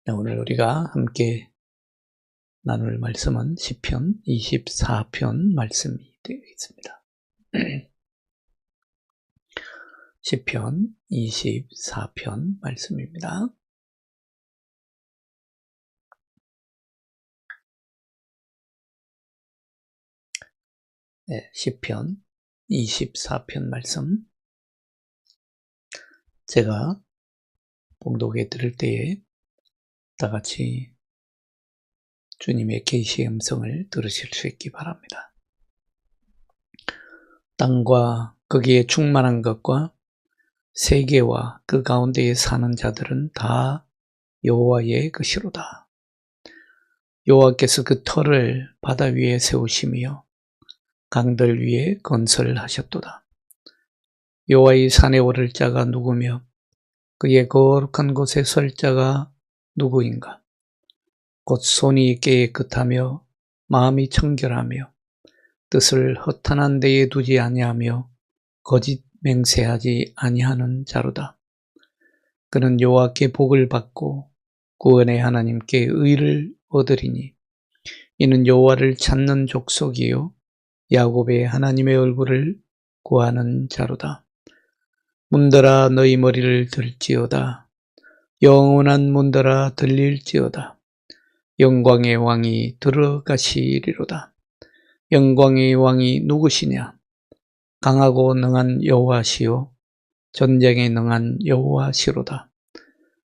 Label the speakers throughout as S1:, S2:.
S1: 네, 오늘 우리가 함께 나눌 말씀은 시편 24편 말씀이 되겠습니다. 시편 24편 말씀입니다. 네, 시편 24편 말씀. 제가 봉독해 드릴 때에 다 같이 주님의 계시의 음성을 들으실 수 있기 바랍니다. 땅과 거기에 충만한 것과 세계와 그 가운데에 사는 자들은 다 여호와의 것이로다. 여호와께서 그 터를 바다 위에 세우시며 강들 위에 건설하셨도다. 여호와의 산에 오를 자가 누구며 그의 거룩한 곳에 설 자가 누구인가? 곧 손이 깨끗하며 마음이 청결하며 뜻을 허탄한 데에 두지 아니하며 거짓 맹세하지 아니하는 자로다. 그는 여호와께 복을 받고 구원의 하나님께 의를 얻으리니 이는 여호와를 찾는 족속이요 야곱의 하나님의 얼굴을 구하는 자로다. 문들아 너희 머리를 들지어다. 영원한 문들아 들릴지어다. 영광의 왕이 들어가시리로다. 영광의 왕이 누구시냐? 강하고 능한 여호와시요 전쟁에 능한 여호와시로다.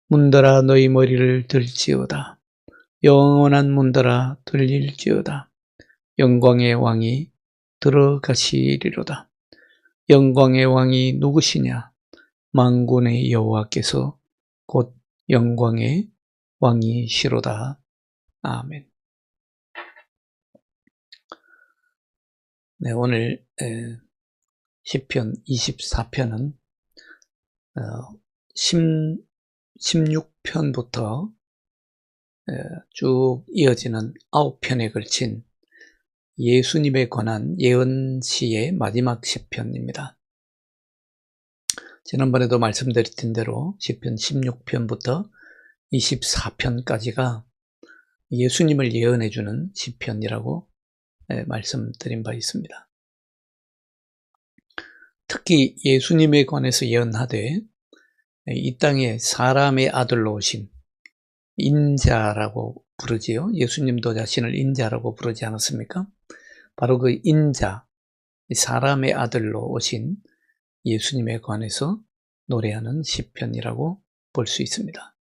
S1: 문들아 너희 머리를 들지어다. 영원한 문들아 들릴지어다. 영광의 왕이 들어가시리로다. 영광의 왕이 누구시냐? 만군의 여호와께서 곧 영광의 왕이시로다. 아멘. 네, 오늘 시편 24편은 16편부터 쭉 이어지는 9편에 걸친 예수님에 관한 예언시의 마지막 시편입니다. 지난번에도 말씀드렸던 대로 시편 16편부터 24편까지가 예수님을 예언해주는 시편이라고 말씀드린 바 있습니다. 특히 예수님에 관해서 예언하되 이 땅에 사람의 아들로 오신 인자라고 부르지요. 예수님도 자신을 인자라고 부르지 않았습니까? 바로 그 인자, 사람의 아들로 오신 예수님에 관해서 노래하는 시편이라고 볼 수 있습니다.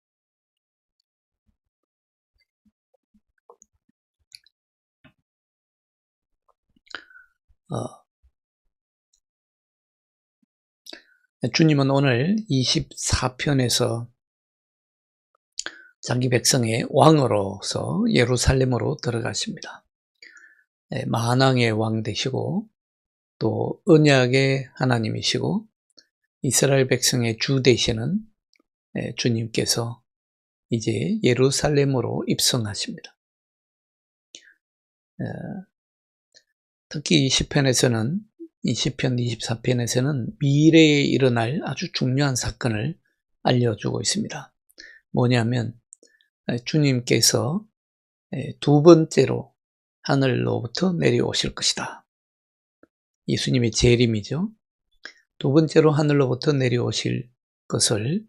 S1: 주님은 오늘 24편에서 자기 백성의 왕으로서 예루살렘으로 들어가십니다. 만왕의 왕 되시고 또 언약의 하나님이시고 이스라엘 백성의 주 되시는 주님께서 이제 예루살렘으로 입성하십니다. 특히 이 시편 24편에서는 미래에 일어날 아주 중요한 사건을 알려주고 있습니다. 뭐냐면 주님께서 두 번째로 하늘로부터 내려오실 것이다. 예수님의 재림이죠. 두 번째로 하늘로부터 내려오실 것을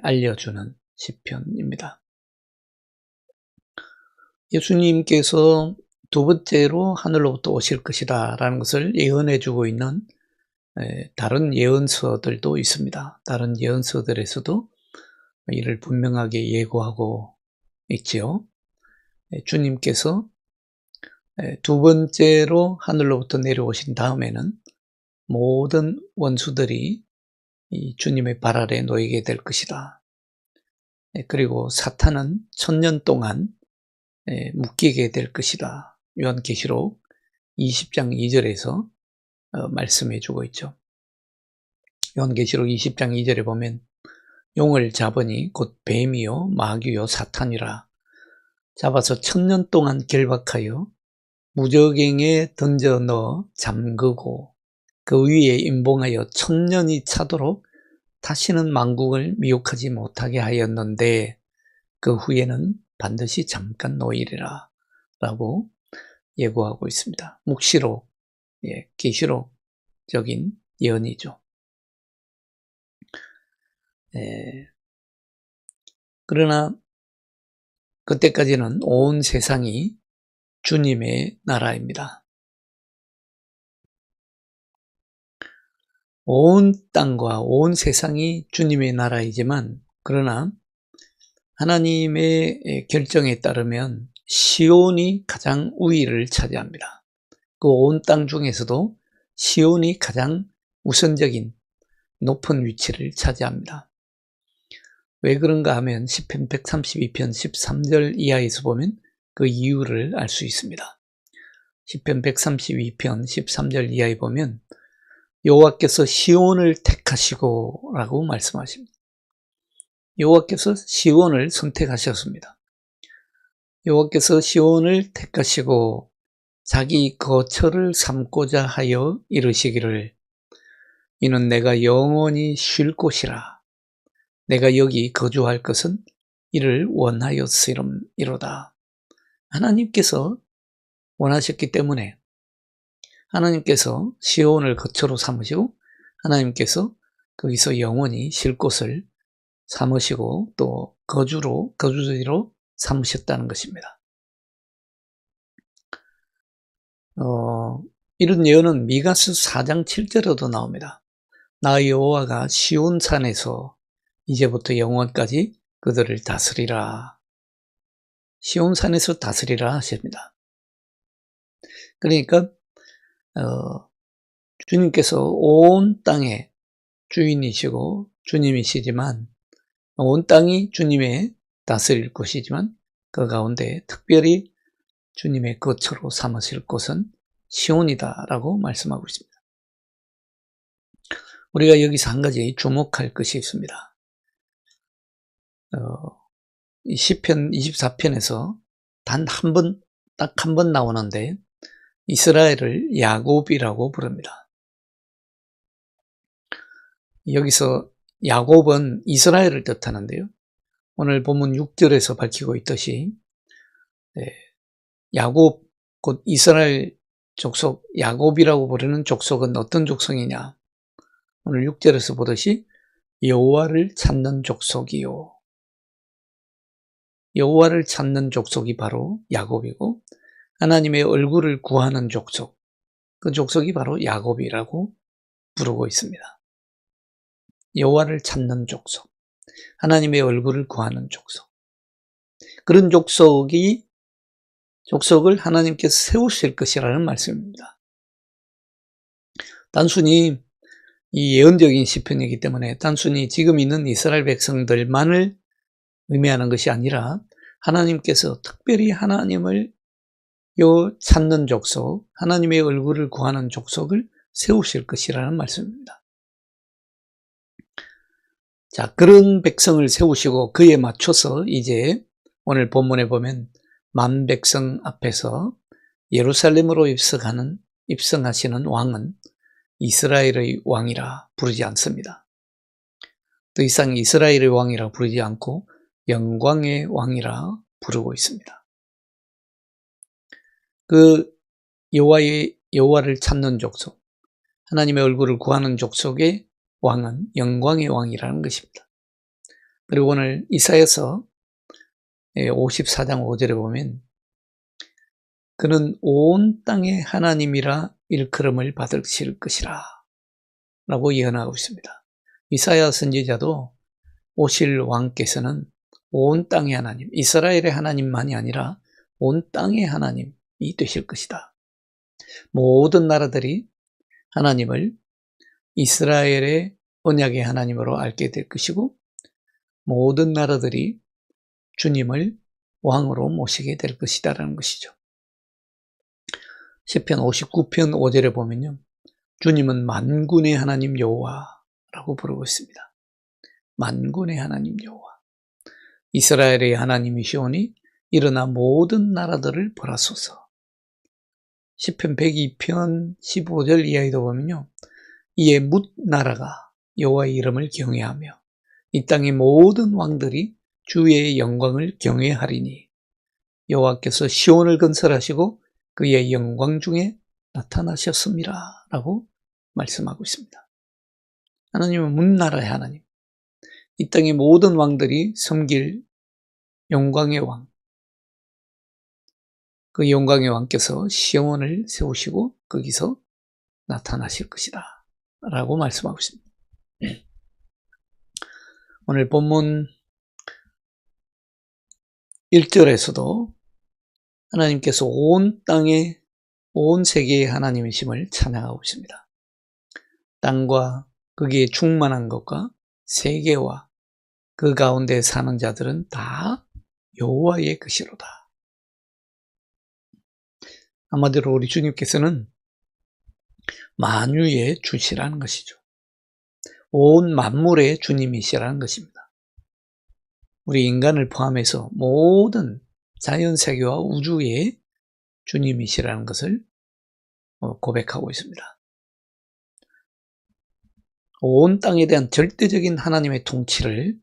S1: 알려주는 시편입니다. 예수님께서 두 번째로 하늘로부터 오실 것이다 라는 것을 예언해주고 있는 다른 예언서들도 있습니다. 다른 예언서들에서도 이를 분명하게 예고하고 있지요. 주님께서 두 번째로 하늘로부터 내려오신 다음에는 모든 원수들이 이 주님의 발 아래 놓이게 될 것이다. 그리고 사탄은 1000년 동안 묶이게 될 것이다. 요한계시록 20장 2절에서 말씀해주고 있죠. 요한계시록 20장 2절에 보면 용을 잡으니 곧 뱀이요 마귀요 사탄이라 잡아서 1000년 동안 결박하여 무저갱에 던져 넣어 잠그고 그 위에 임봉하여 1000년이 차도록 다시는 만국을 미혹하지 못하게 하였는데 그 후에는 반드시 잠깐 놓이리라 라고 예고하고 있습니다. 묵시록, 계시록적인 예언이죠. 그러나 그때까지는 온 세상이 주님의 나라입니다. 온 땅과 온 세상이 주님의 나라이지만, 그러나 하나님의 결정에 따르면 시온이 가장 우위를 차지합니다. 그 온 땅 중에서도 시온이 가장 우선적인 높은 위치를 차지합니다. 왜 그런가 하면 시편 132편 13절 이하에서 보면 그 이유를 알 수 있습니다. 시편 132편 13절 이하에 보면 여호와께서 시온을 택하시고 라고 말씀하십니다. 여호와께서 시온을 선택하셨습니다. 여호와께서 시온을 택하시고 자기 거처를 삼고자 하여 이르시기를 이는 내가 영원히 쉴 곳이라 내가 여기 거주할 것은 이를 원하였으이로다. 하나님께서 원하셨기 때문에 하나님께서 시온을 거처로 삼으시고 하나님께서 거기서 영원히 쉴 곳을 삼으시고 또 거주지로 삼으셨다는 것입니다. 이런 예언은 미가서 4장 7절에도 나옵니다. 나 여호와가 시온산에서 이제부터 영원까지 그들을 다스리라. 시온산에서 다스리라 하십니다. 그러니까 주님께서 온 땅의 주인이시고 주님이시지만 온 땅이 주님의 다스릴 곳이지만 그 가운데 특별히 주님의 거처로 삼으실 곳은 시온이다라고 말씀하고 있습니다. 우리가 여기서 한 가지 주목할 것이 있습니다. 시편 24편에서 단 한 번, 딱 한 번 나오는데 이스라엘을 야곱이라고 부릅니다. 여기서 야곱은 이스라엘을 뜻하는데요. 오늘 본문 6절에서 밝히고 있듯이 야곱, 곧 이스라엘 족속, 야곱이라고 부르는 족속은 어떤 족속이냐? 오늘 6절에서 보듯이 여호와를 찾는 족속이요. 여호와를 찾는 족속이 바로 야곱이고 하나님의 얼굴을 구하는 족속, 그 족속이 바로 야곱이라고 부르고 있습니다. 여호와를 찾는 족속, 하나님의 얼굴을 구하는 족속. 그런 족속을 하나님께서 세우실 것이라는 말씀입니다. 단순히 이 예언적인 시편이기 때문에 단순히 지금 있는 이스라엘 백성들만을 의미하는 것이 아니라 하나님께서 특별히 하나님을 찾는 족속, 하나님의 얼굴을 구하는 족속을 세우실 것이라는 말씀입니다. 자, 그런 백성을 세우시고 그에 맞춰서 이제 오늘 본문에 보면 만 백성 앞에서 예루살렘으로 입성하시는 왕은 이스라엘의 왕이라 부르지 않습니다. 더 이상 이스라엘의 왕이라 부르지 않고 영광의 왕이라 부르고 있습니다. 그 여호와를 찾는 족속, 하나님의 얼굴을 구하는 족속의 왕은 영광의 왕이라는 것입니다. 그리고 오늘 이사야서 54장 5절에 보면 그는 온 땅의 하나님이라 일컬음을 받으실 것이라 라고 예언하고 있습니다. 이사야 선지자도 오실 왕께서는 온 땅의 하나님, 이스라엘의 하나님만이 아니라 온 땅의 하나님이 되실 것이다. 모든 나라들이 하나님을 이스라엘의 언약의 하나님으로 알게 될 것이고 모든 나라들이 주님을 왕으로 모시게 될 것이다라는 것이죠. 시편 59편 5절에 보면요, 주님은 만군의 하나님 여호와라고 부르고 있습니다. 만군의 하나님 여호와. 이스라엘의 하나님이시오니 일어나 모든 나라들을 벌하소서. 시편 102편 15절 이하에도 보면요, 이에 뭇 나라가 여호와의 이름을 경외하며 이 땅의 모든 왕들이 주의 영광을 경외하리니 여호와께서 시온을 건설하시고 그의 영광 중에 나타나셨습니다 라고 말씀하고 있습니다. 하나님은 문나라의 하나님, 이 땅의 모든 왕들이 섬길 영광의 왕, 그 영광의 왕께서 시온을 세우시고 거기서 나타나실 것이다 라고 말씀하고 있습니다. 오늘 본문 1절에서도 하나님께서 온 땅에 온 세계의 하나님이심을 찬양하고 있습니다. 땅과 거기에 충만한 것과 세계와 그 가운데 사는 자들은 다 여호와의 것이로다. 한마디로 우리 주님께서는 만유의 주시라는 것이죠. 온 만물의 주님이시라는 것입니다. 우리 인간을 포함해서 모든 자연세계와 우주의 주님이시라는 것을 고백하고 있습니다. 온 땅에 대한 절대적인 하나님의 통치를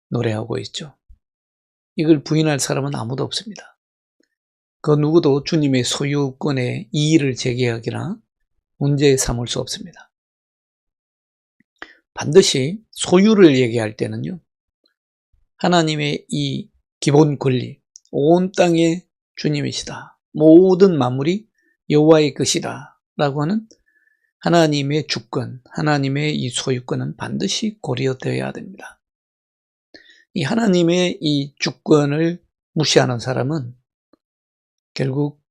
S1: 노래하고 있죠. 이걸 부인할 사람은 아무도 없습니다. 그 누구도 주님의 소유권에 이의를 제기하기나 문제 삼을 수 없습니다. 반드시 소유를 얘기할 때는요, 하나님의 이 기본 권리, 온 땅의 주님이시다, 모든 만물이 여호와의 것이다 라고 하는 하나님의 주권, 하나님의 이 소유권은 반드시 고려되어야 됩니다. 이 하나님의 이 주권을 무시하는 사람은 결국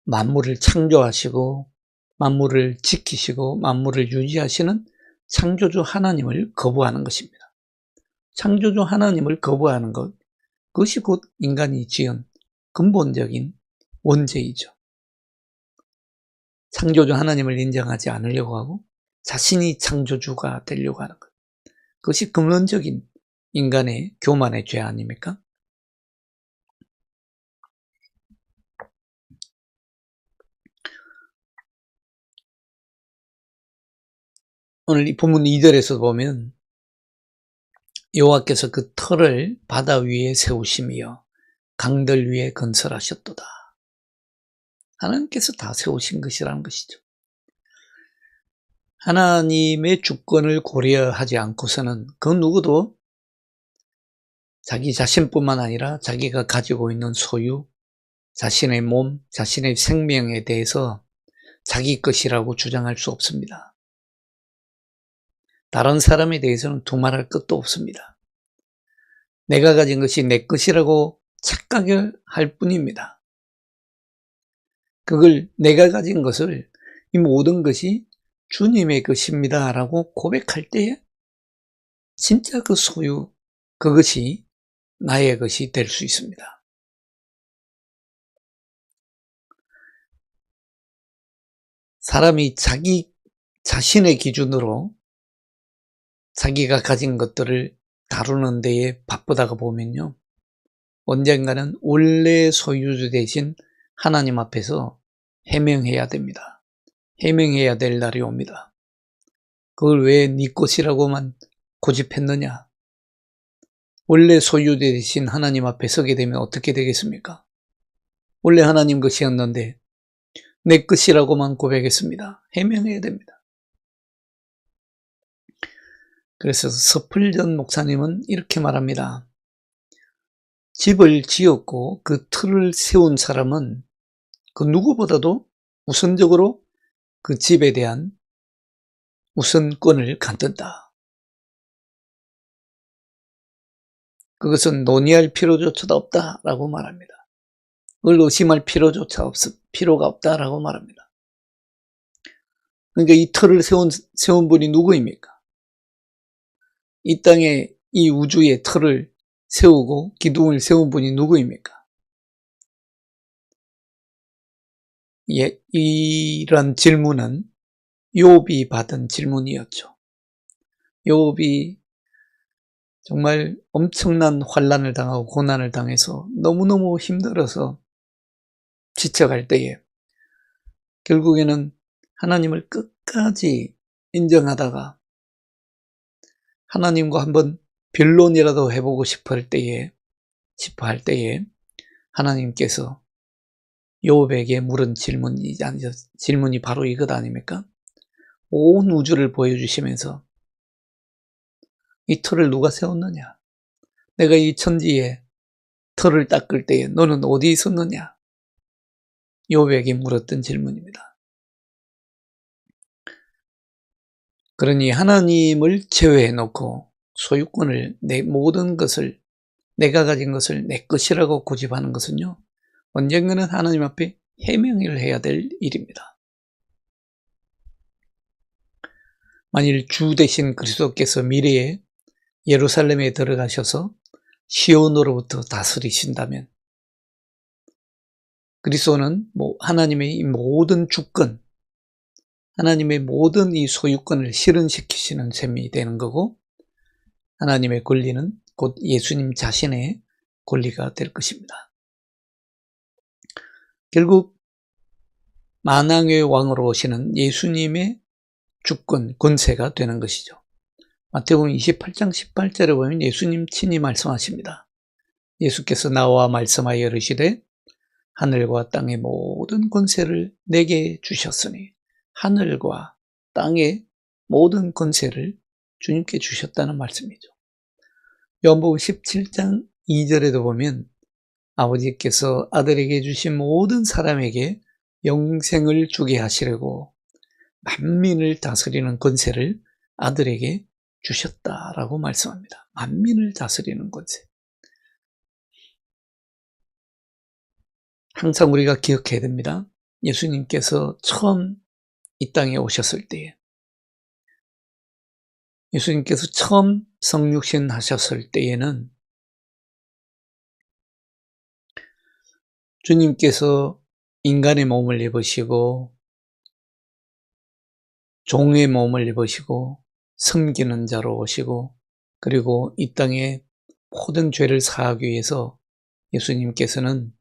S1: 만물을 창조하시고 만물을 지키시고 만물을 유지하시는 창조주 하나님을 거부하는 것입니다. 창조주 하나님을 거부하는 것, 그것이 곧 인간이 지은 근본적인 원죄이죠. 창조주 하나님을 인정하지 않으려고 하고 자신이 창조주가 되려고 하는 것, 그것이 근원적인 인간의 교만의 죄 아닙니까? 오늘 이 본문 2절에서 보면 여호와께서 그 터를 바다 위에 세우시며 강들 위에 건설하셨도다. 하나님께서 다 세우신 것이라는 것이죠. 하나님의 주권을 고려하지 않고서는 그 누구도 자기 자신뿐만 아니라 자기가 가지고 있는 소유, 자신의 몸, 자신의 생명에 대해서 자기 것이라고 주장할 수 없습니다. 다른 사람에 대해서는 두말할 것도 없습니다. 내가 가진 것이 내 것이라고 착각할 뿐입니다. 그걸 내가 가진 것을 이 모든 것이 주님의 것입니다 라고 고백할 때에 진짜 그 소유, 그것이 나의 것이 될 수 있습니다. 사람이 자기 자신의 기준으로 자기가 가진 것들을 다루는 데에 바쁘다가 보면요, 언젠가는 원래 소유주 대신 하나님 앞에서 해명해야 됩니다. 해명해야 될 날이 옵니다. 그걸 왜 네 것이라고만 고집했느냐? 원래 소유주 대신 하나님 앞에 서게 되면 어떻게 되겠습니까? 원래 하나님 것이었는데 내 것이라고만 고백했습니다. 해명해야 됩니다. 그래서 서플전 목사님은 이렇게 말합니다. 집을 지었고 그 틀을 세운 사람은 그 누구보다도 우선적으로 그 집에 대한 우선권을 갖는다. 그것은 논의할 필요조차도 없다라고 말합니다. 그걸 의심할 필요가 없다라고 말합니다. 그러니까 이 틀을 세운 분이 누구입니까? 이 땅에 이 우주의 틀을 세우고 기둥을 세운 분이 누구입니까? 예, 이런 질문은 욥이 받은 질문이었죠. 욥이 정말 엄청난 환난을 당하고 고난을 당해서 너무너무 힘들어서 지쳐갈 때에 결국에는 하나님을 끝까지 인정하다가 하나님과 한번 변론이라도 해보고 싶어 할 때에 하나님께서 욥에게 물은 질문이 바로 이것 아닙니까? 온 우주를 보여주시면서 이 틀을 누가 세웠느냐? 내가 이 천지에 틀을 닦을 때에 너는 어디 있었느냐? 욥에게 물었던 질문입니다. 그러니 하나님을 제외해 놓고 소유권을, 내 모든 것을, 내가 가진 것을 내 것이라고 고집하는 것은요, 언젠가는 하나님 앞에 해명을 해야 될 일입니다. 만일 주 되신 그리스도께서 미래에 예루살렘에 들어가셔서 시온으로부터 다스리신다면 그리스도는 하나님의 이 모든 주권, 하나님의 모든 이 소유권을 실현시키시는 셈이 되는 거고, 하나님의 권리는 곧 예수님 자신의 권리가 될 것입니다. 결국 만왕의 왕으로 오시는 예수님의 주권, 권세가 되는 것이죠. 마태복음 28장 18절에 보면 예수님 친히 말씀하십니다. 예수께서 나와 말씀하여 이르시되 하늘과 땅의 모든 권세를 내게 주셨으니, 하늘과 땅의 모든 권세를 주님께 주셨다는 말씀이죠. 요한복음 17장 2절에도 보면 아버지께서 아들에게 주신 모든 사람에게 영생을 주게 하시려고 만민을 다스리는 권세를 아들에게 주셨다라고 말씀합니다. 만민을 다스리는 권세. 항상 우리가 기억해야 됩니다. 예수님께서 처음 이 땅에 오셨을 때에, 예수님께서 처음 성육신 하셨을 때에는 주님께서 인간의 몸을 입으시고 종의 몸을 입으시고 섬기는 자로 오시고, 그리고 이 땅에 모든 죄를 사하기 위해서 예수님께서는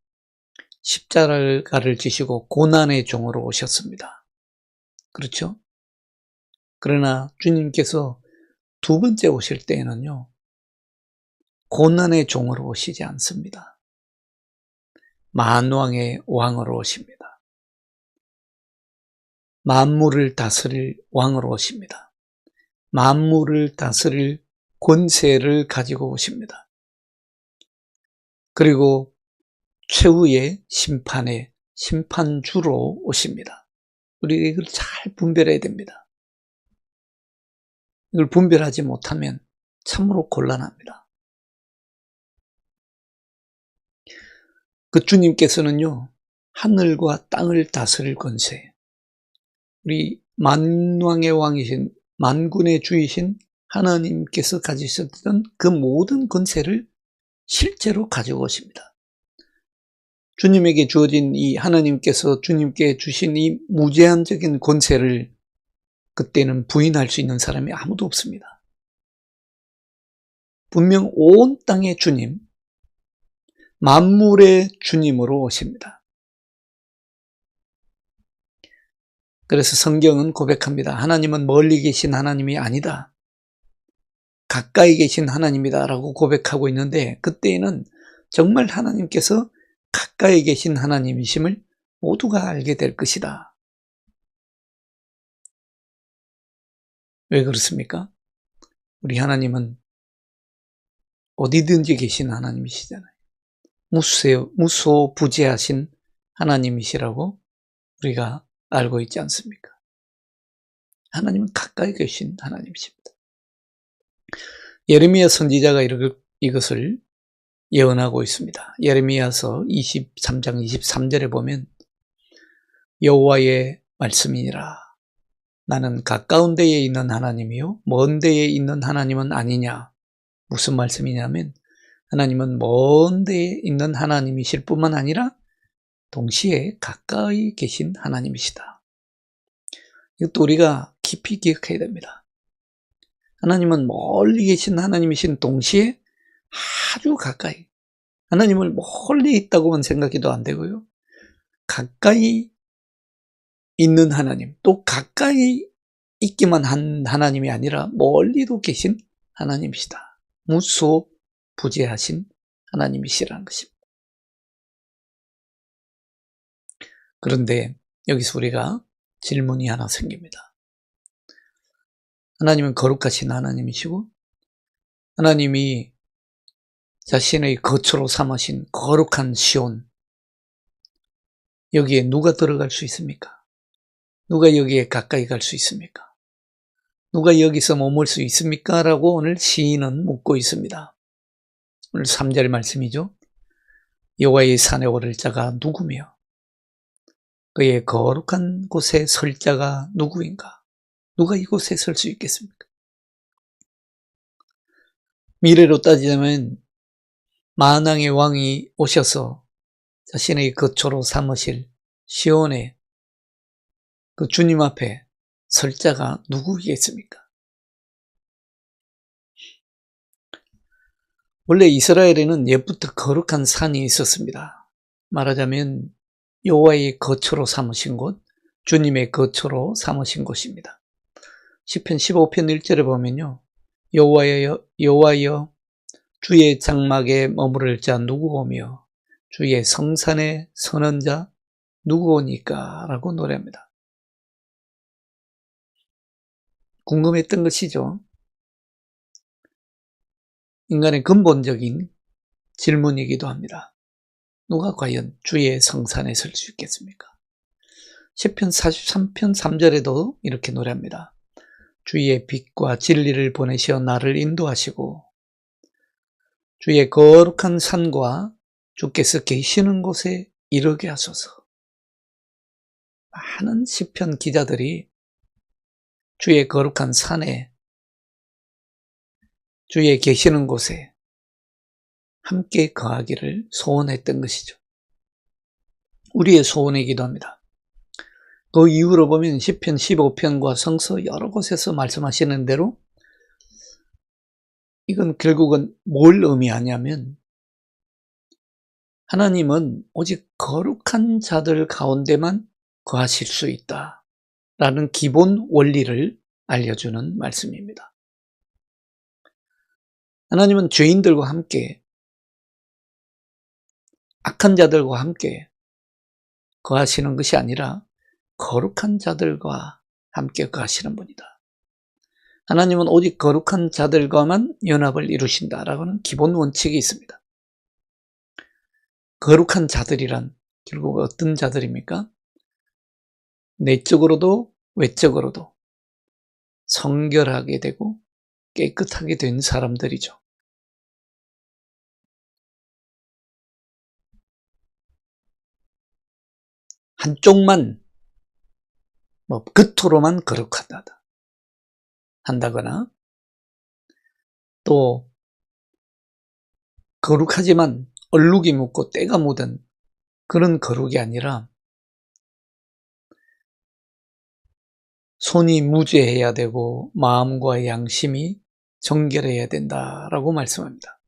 S1: 십자가를 지시고 고난의 종으로 오셨습니다. 그렇죠? 그러나 주님께서 두 번째 오실 때에는요, 고난의 종으로 오시지 않습니다. 만왕의 왕으로 오십니다. 만물을 다스릴 왕으로 오십니다. 만물을 다스릴 권세를 가지고 오십니다. 그리고 최후의 심판의 심판주로 오십니다. 우리 이걸 잘 분별해야 됩니다. 이걸 분별하지 못하면 참으로 곤란합니다. 그 주님께서는요, 하늘과 땅을 다스릴 권세, 우리 만왕의 왕이신, 만군의 주이신 하나님께서 가지셨던 그 모든 권세를 실제로 가지고 오십니다. 주님에게 주어진 이 하나님께서 주님께 주신 이 무제한적인 권세를 그때는 부인할 수 있는 사람이 아무도 없습니다. 분명 온 땅의 주님, 만물의 주님으로 오십니다. 그래서 성경은 고백합니다. 하나님은 멀리 계신 하나님이 아니다, 가까이 계신 하나님이다 라고 고백하고 있는데, 그때에는 정말 하나님께서 가까이 계신 하나님이심을 모두가 알게 될 것이다. 왜 그렇습니까? 우리 하나님은 어디든지 계신 하나님이시잖아요. 무소부재하신 하나님이시라고 우리가 알고 있지 않습니까? 하나님은 가까이 계신 하나님이십니다. 예레미야 선지자가 이것을 예언하고 있습니다. 예레미야서 23장 23절에 보면 여호와의 말씀이니라, 나는 가까운 데에 있는 하나님이요 먼 데에 있는 하나님은 아니냐. 무슨 말씀이냐면 하나님은 먼 데에 있는 하나님이실 뿐만 아니라 동시에 가까이 계신 하나님이시다. 이것도 우리가 깊이 기억해야 됩니다. 하나님은 멀리 계신 하나님이신 동시에 아주 가까이, 하나님을 멀리 있다고만 생각해도 안 되고요, 가까이 있는 하나님, 또 가까이 있기만 한 하나님이 아니라 멀리도 계신 하나님이시다. 무소부재하신 하나님이시라는 것입니다. 그런데 여기서 우리가 질문이 하나 생깁니다. 하나님은 거룩하신 하나님이시고 하나님이 자신의 거처로 삼으신 거룩한 시온, 여기에 누가 들어갈 수 있습니까? 누가 여기에 가까이 갈 수 있습니까? 누가 여기서 머물 수 있습니까? 라고 오늘 시인은 묻고 있습니다. 오늘 3절 말씀이죠. 여호와의 산에 오를 자가 누구며 그의 거룩한 곳에 설 자가 누구인가? 누가 이곳에 설 수 있겠습니까? 미래로 따지자면 만왕의 왕이 오셔서 자신의 거처로 삼으실 시온에 그 주님 앞에 설 자가 누구이겠습니까? 원래 이스라엘에는 옛부터 거룩한 산이 있었습니다. 말하자면 여호와의 거처로 삼으신 곳, 주님의 거처로 삼으신 곳입니다. 시편 15편 1절에 보면요. 여호와여 주의 장막에 머무를 자 누구오며 주의 성산에 서는 자 누구오니까? 라고 노래합니다. 궁금했던 것이죠. 인간의 근본적인 질문이기도 합니다. 누가 과연 주의 성산에 설 수 있겠습니까? 시편 43편 3절에도 이렇게 노래합니다. 주의 빛과 진리를 보내시어 나를 인도하시고 주의 거룩한 산과 주께서 계시는 곳에 이르게 하소서. 많은 시편 기자들이 주의 거룩한 산에, 주의 계시는 곳에 함께 거하기를 소원했던 것이죠. 우리의 소원이기도 합니다. 그 이유로 보면 시편 15편과 성서 여러 곳에서 말씀하시는 대로 이건 결국은 뭘 의미하냐면 하나님은 오직 거룩한 자들 가운데만 거하실 수 있다라는 기본 원리를 알려주는 말씀입니다. 하나님은 죄인들과 함께 악한 자들과 함께 거하시는 것이 아니라 거룩한 자들과 함께 거하시는 분이다. 하나님은 오직 거룩한 자들과만 연합을 이루신다라고는 기본 원칙이 있습니다. 거룩한 자들이란 결국 어떤 자들입니까? 내적으로도 외적으로도 성결하게 되고 깨끗하게 된 사람들이죠. 한쪽만 겉으로만 거룩하다 한다거나 또 거룩하지만 얼룩이 묻고 때가 묻은 그런 거룩이 아니라 손이 무죄해야 되고 마음과 양심이 정결해야 된다라고 말씀합니다.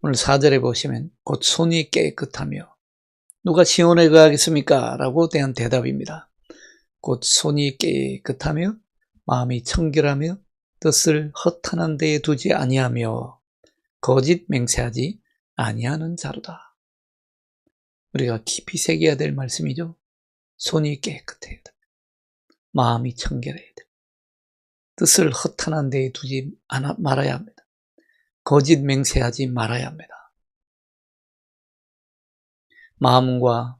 S1: 오늘 4절에 보시면 곧 손이 깨끗하며 누가 시온에 거하겠습니까? 라고 대한 대답입니다. 곧 손이 깨끗하며 마음이 청결하며 뜻을 허탄한 데에 두지 아니하며 거짓 맹세하지 아니하는 자로다. 우리가 깊이 새겨야 될 말씀이죠. 손이 깨끗해야 돼. 마음이 청결해야 돼. 뜻을 허탄한 데에 두지 말아야 합니다. 거짓 맹세하지 말아야 합니다. 마음과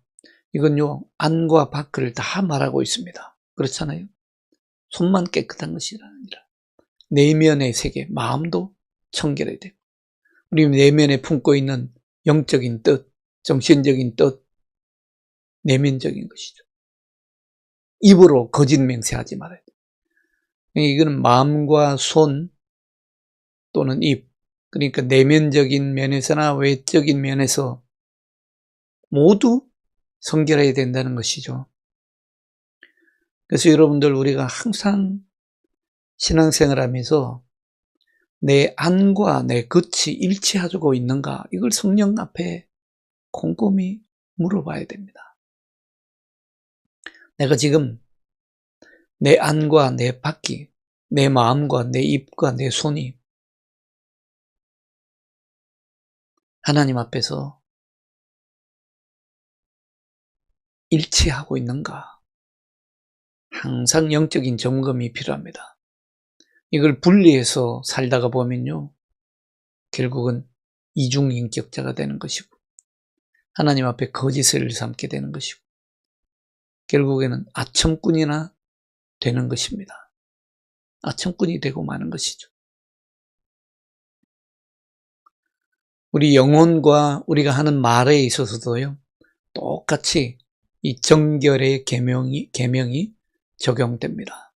S1: 이건요 안과 밖을 다 말하고 있습니다. 그렇잖아요. 손만 깨끗한 것이 아니라 내면의 세계, 마음도 청결해야 되고 우리 내면에 품고 있는 영적인 뜻, 정신적인 뜻, 내면적인 것이죠. 입으로 거짓 맹세하지 말아야 돼요. 이거는 마음과 손 또는 입, 그러니까 내면적인 면에서나 외적인 면에서 모두 성결해야 된다는 것이죠. 그래서 여러분들 우리가 항상 신앙생활 하면서 내 안과 내 겉이 일치하고 있는가 이걸 성령 앞에 곰곰이 물어봐야 됩니다. 내가 지금 내 안과 내 밖이 내 마음과 내 입과 내 손이 하나님 앞에서 일치하고 있는가? 항상 영적인 점검이 필요합니다. 이걸 분리해서 살다가 보면요, 결국은 이중인격자가 되는 것이고 하나님 앞에 거짓을 삼게 되는 것이고 결국에는 아첨꾼이나 되는 것입니다. 아첨꾼이 되고 마는 것이죠. 우리 영혼과 우리가 하는 말에 있어서도요, 똑같이 이 정결의 계명이 적용됩니다.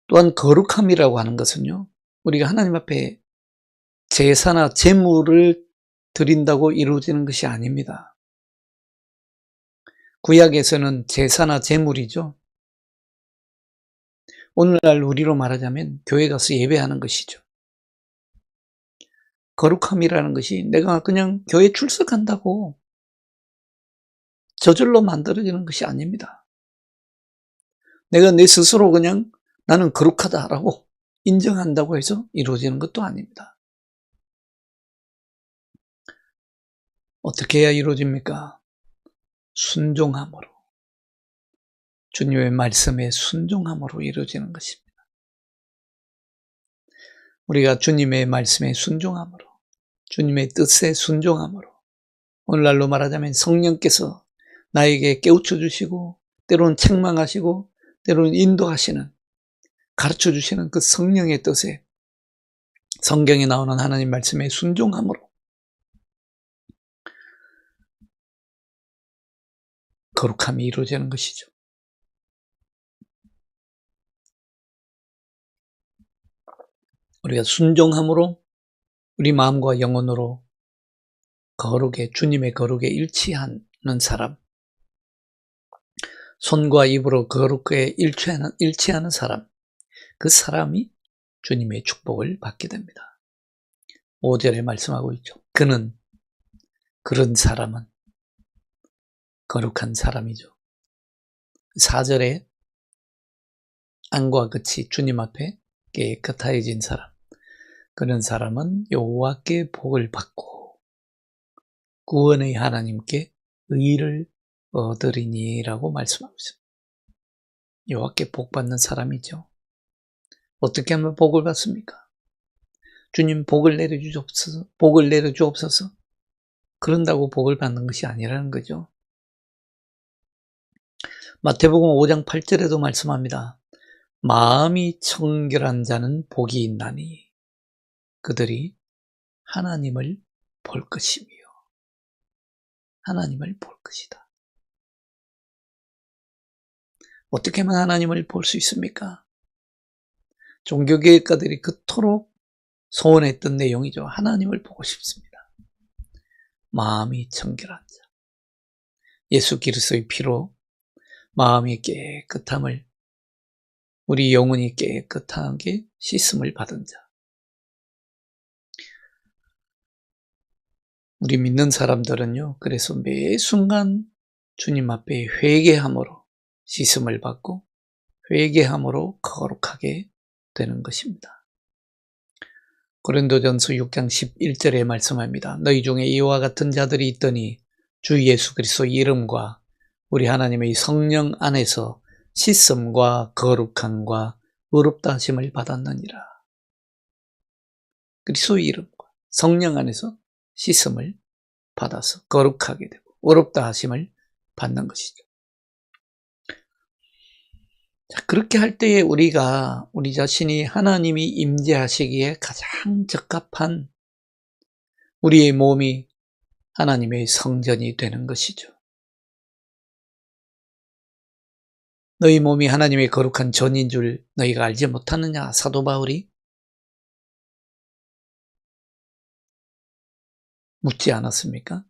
S1: 또한 거룩함이라고 하는 것은요, 우리가 하나님 앞에 제사나 제물을 드린다고 이루어지는 것이 아닙니다. 구약에서는 제사나 제물이죠. 오늘날 우리로 말하자면 교회 가서 예배하는 것이죠. 거룩함이라는 것이 내가 그냥 교회 출석한다고 저절로 만들어지는 것이 아닙니다. 내가 내 스스로 그냥 나는 거룩하다라고 인정한다고 해서 이루어지는 것도 아닙니다. 어떻게 해야 이루어집니까? 순종함으로. 주님의 말씀에 순종함으로 이루어지는 것입니다. 우리가 주님의 말씀에 순종함으로, 주님의 뜻에 순종함으로, 오늘날로 말하자면 성령께서 나에게 깨우쳐 주시고 때로는 책망하시고 때로는 인도하시는, 가르쳐 주시는 그 성령의 뜻에, 성경에 나오는 하나님 말씀에 순종함으로 거룩함이 이루어지는 것이죠. 우리가 순종함으로 우리 마음과 영혼으로 거룩에, 주님의 거룩에 일치하는 사람, 손과 입으로 거룩에 일치하는 사람, 그 사람이 주님의 축복을 받게 됩니다. 5절에 말씀하고 있죠. 그런 사람은 거룩한 사람이죠. 4절에 안과 같이 주님 앞에 깨끗해진 사람, 그런 사람은 여호와께 복을 받고 구원의 하나님께 의를 얻으리니라고 말씀하고 있습니다. 여호와께 복 받는 사람이죠. 어떻게 하면 복을 받습니까? 주님 복을 내려주옵소서. 그런다고 복을 받는 것이 아니라는 거죠. 마태복음 5장 8절에도 말씀합니다. 마음이 청결한 자는 복이 있나니 그들이 하나님을 볼 것이며 하나님을 볼 것이다. 어떻게 하면 하나님을 볼 수 있습니까? 종교개혁가들이 그토록 소원했던 내용이죠. 하나님을 보고 싶습니다. 마음이 청결한 자, 예수 그리스도의 피로 마음이 깨끗함을, 우리 영혼이 깨끗하게 씻음을 받은 자, 우리 믿는 사람들은요, 그래서 매 순간 주님 앞에 회개함으로 씻음을 받고 회개함으로 거룩하게 되는 것입니다. 고린도전서 6장 11절에 말씀합니다. 너희 중에 이와 같은 자들이 있더니 주 예수 그리스도 이름과 우리 하나님의 성령 안에서 씻음과 거룩함과 의롭다 하심을 받았느니라. 그리스도의 이름과 성령 안에서 씻음을 받아서 거룩하게 되고 의롭다 하심을 받는 것이죠. 자, 그렇게 할 때에 우리가 우리 자신이 하나님이 임재하시기에 가장 적합한 우리의 몸이 하나님의 성전이 되는 것이죠. 너희 몸이 하나님의 거룩한 전인 줄 너희가 알지 못하느냐? 사도 바울이 묻지 않았습니까?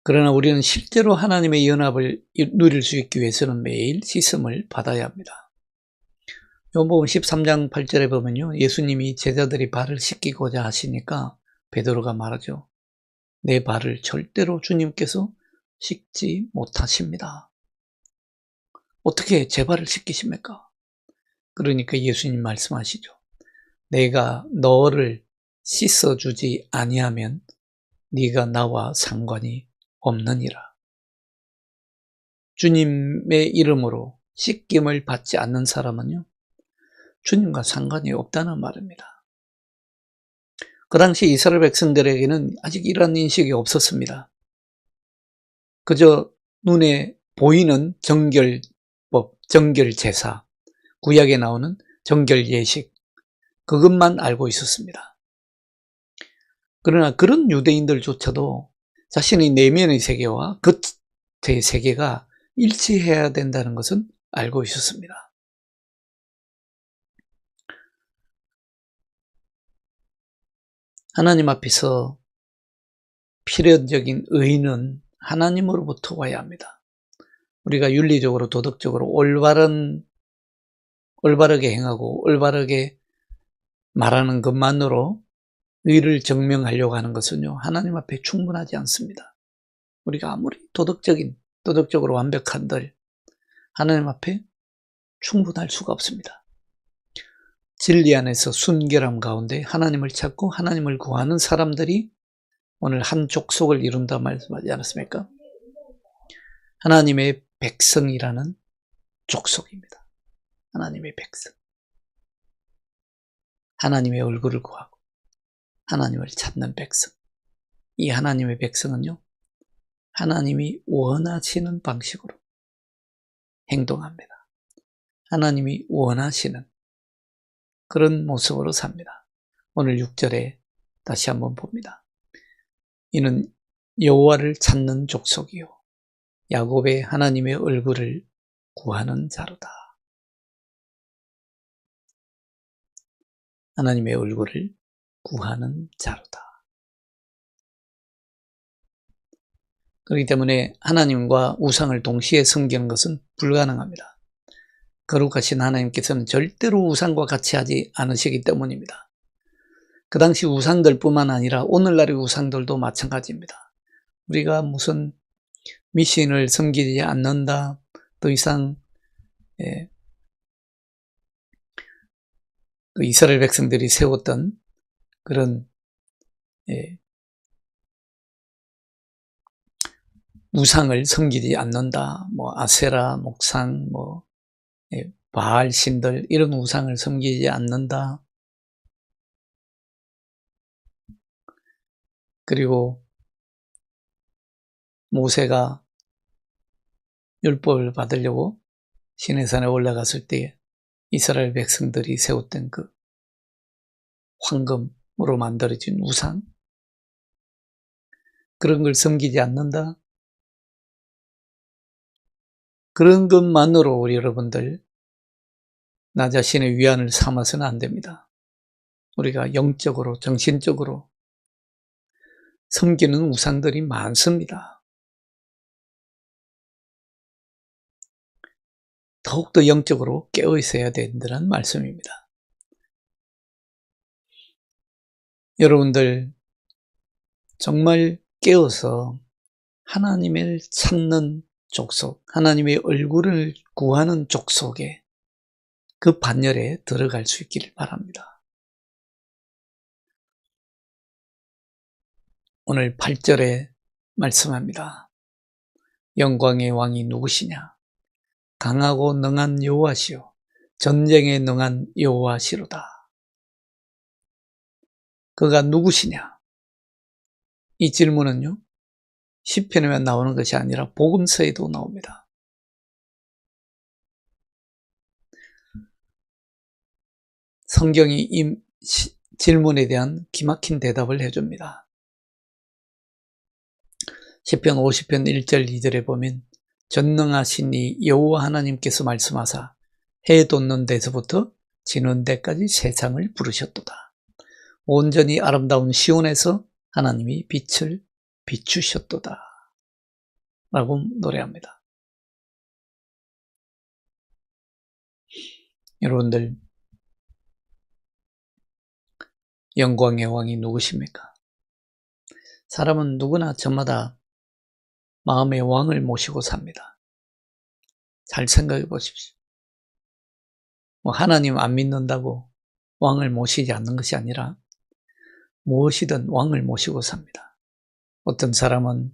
S1: 그러나 우리는 실제로 하나님의 연합을 누릴 수 있기 위해서는 매일 씻음을 받아야 합니다. 요한복음 13장 8절에 보면요, 예수님이 제자들이 발을 씻기고자 하시니까 베드로가 말하죠. 내 발을 절대로 주님께서 씻지 못하십니다. 어떻게 제 발을 씻기십니까? 그러니까 예수님 말씀하시죠. 내가 너를 씻어주지 아니하면 네가 나와 상관이 없느니라. 주님의 이름으로 씻김을 받지 않는 사람은요, 주님과 상관이 없다는 말입니다. 그 당시 이스라엘 백성들에게는 아직 이런 인식이 없었습니다. 그저 눈에 보이는 정결법, 정결제사, 구약에 나오는 정결예식, 그것만 알고 있었습니다. 그러나 그런 유대인들조차도 자신의 내면의 세계와 겉의 세계가 일치해야 된다는 것은 알고 있었습니다. 하나님 앞에서 필연적인 의는 하나님으로부터 와야 합니다. 우리가 윤리적으로 도덕적으로 올바르게 행하고 올바르게 말하는 것만으로 의를 증명하려고 하는 것은요, 하나님 앞에 충분하지 않습니다. 우리가 아무리 도덕적으로 완벽한들 하나님 앞에 충분할 수가 없습니다. 진리 안에서 순결함 가운데 하나님을 찾고 하나님을 구하는 사람들이 오늘 한 족속을 이룬다 말씀하지 않았습니까? 하나님의 백성이라는 족속입니다. 하나님의 백성. 하나님의 얼굴을 구하고 하나님을 찾는 백성. 이 하나님의 백성은요, 하나님이 원하시는 방식으로 행동합니다. 하나님이 원하시는 그런 모습으로 삽니다. 오늘 6절에 다시 한번 봅니다. 이는 여호와를 찾는 족속이요 야곱의 하나님의 얼굴을 구하는 자로다. 하나님의 얼굴을 구하는 자로다. 그렇기 때문에 하나님과 우상을 동시에 섬기는 것은 불가능합니다. 거룩하신 하나님께서는 절대로 우상과 같이 하지 않으시기 때문입니다. 그 당시 우상들뿐만 아니라 오늘날의 우상들도 마찬가지입니다. 우리가 무슨 미신을 섬기지 않는다, 더 이상 그 이스라엘 백성들이 세웠던 그런 우상을 섬기지 않는다, 아세라, 목상, 바알 신들 이런 우상을 섬기지 않는다. 그리고 모세가 율법을 받으려고 시내산에 올라갔을 때 이스라엘 백성들이 세웠던 그 황금으로 만들어진 우상, 그런 걸 섬기지 않는다. 그런 것만으로 우리 여러분들 나 자신의 위안을 삼아서는 안 됩니다. 우리가 영적으로, 정신적으로 섬기는 우상들이 많습니다. 더욱더 영적으로 깨어 있어야 된다는 말씀입니다. 여러분들 정말 깨어서 하나님을 찾는 족속, 하나님의 얼굴을 구하는 족속에 그 반열에 들어갈 수 있기를 바랍니다. 오늘 8절에 말씀합니다. 영광의 왕이 누구시냐? 강하고 능한 여호와시요 전쟁에 능한 여호와시로다. 그가 누구시냐? 이 질문은요, 시편에만 나오는 것이 아니라 복음서에도 나옵니다. 성경이 이 질문에 대한 기막힌 대답을 해줍니다. 시편 50편 1절 2절에 보면 전능하신 이 여호와 하나님께서 말씀하사 해 돋는 데서부터 지는 데까지 세상을 부르셨도다. 온전히 아름다운 시온에서 하나님이 빛을 비추셨도다 라고 노래합니다. 여러분들, 영광의 왕이 누구십니까? 사람은 누구나 저마다 마음의 왕을 모시고 삽니다. 잘 생각해 보십시오. 하나님 안 믿는다고 왕을 모시지 않는 것이 아니라 무엇이든 왕을 모시고 삽니다. 어떤 사람은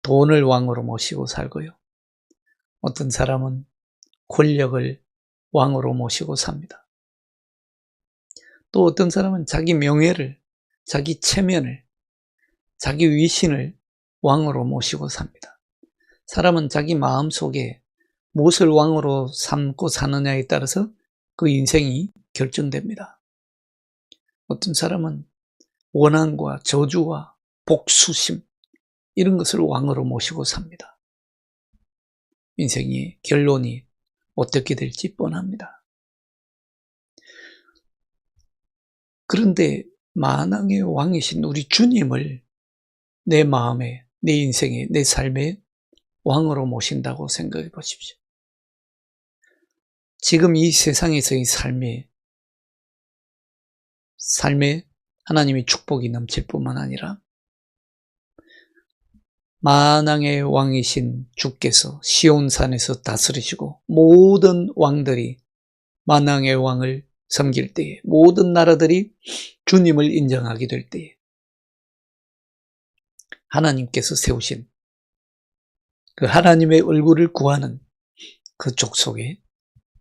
S1: 돈을 왕으로 모시고 살고요. 어떤 사람은 권력을 왕으로 모시고 삽니다. 또 어떤 사람은 자기 명예를, 자기 체면을, 자기 위신을 왕으로 모시고 삽니다. 사람은 자기 마음속에 무엇을 왕으로 삼고 사느냐에 따라서 그 인생이 결정됩니다. 어떤 사람은 원한과 저주와 복수심 이런 것을 왕으로 모시고 삽니다. 인생의 결론이 어떻게 될지 뻔합니다. 그런데 만왕의 왕이신 우리 주님을 내 마음에, 내 인생에, 내 삶에 왕으로 모신다고 생각해 보십시오. 지금 이 세상에서의 삶에 하나님의 축복이 넘칠 뿐만 아니라 만왕의 왕이신 주께서 시온산에서 다스리시고 모든 왕들이 만왕의 왕을 섬길 때에, 모든 나라들이 주님을 인정하게 될 때에 하나님께서 세우신 그 하나님의 얼굴을 구하는 그 족속에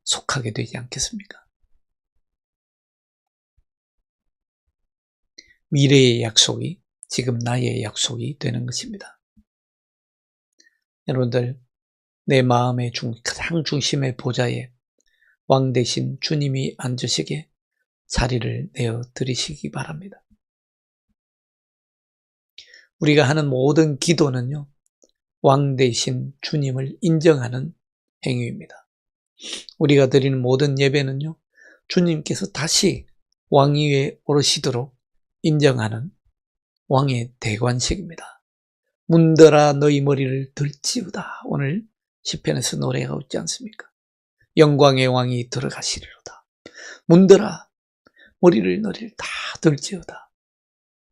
S1: 속하게 되지 않겠습니까? 미래의 약속이 지금 나의 약속이 되는 것입니다. 여러분들, 내 마음의 가장 중심의 보좌에 왕 대신 주님이 앉으시게 자리를 내어 드리시기 바랍니다. 우리가 하는 모든 기도는요, 왕 대신 주님을 인정하는 행위입니다. 우리가 드리는 모든 예배는요, 주님께서 다시 왕위에 오르시도록 인정하는 왕의 대관식입니다. 문들아 너희 머리를 들지어다. 오늘 시편에서 노래가 있지 않습니까? 영광의 왕이 들어가시리로다. 문들아 머리를 너희를 다 들지어다.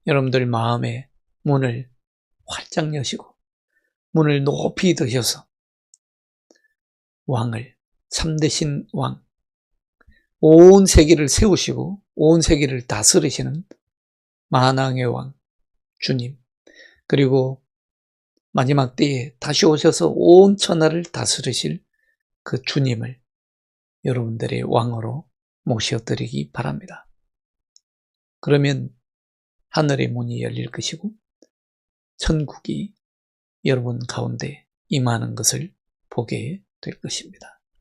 S1: 여러분들 마음의 문을 활짝 여시고 문을 높이 드셔서 왕을, 참되신 왕, 온 세계를 세우시고 온 세계를 다스리시는 만왕의 왕 주님, 그리고 마지막 때에 다시 오셔서 온 천하를 다스리실 그 주님을 여러분들의 왕으로 모셔드리기 바랍니다. 그러면 하늘의 문이 열릴 것이고 천국이 여러분 가운데 임하는 것을 보게 될 것입니다.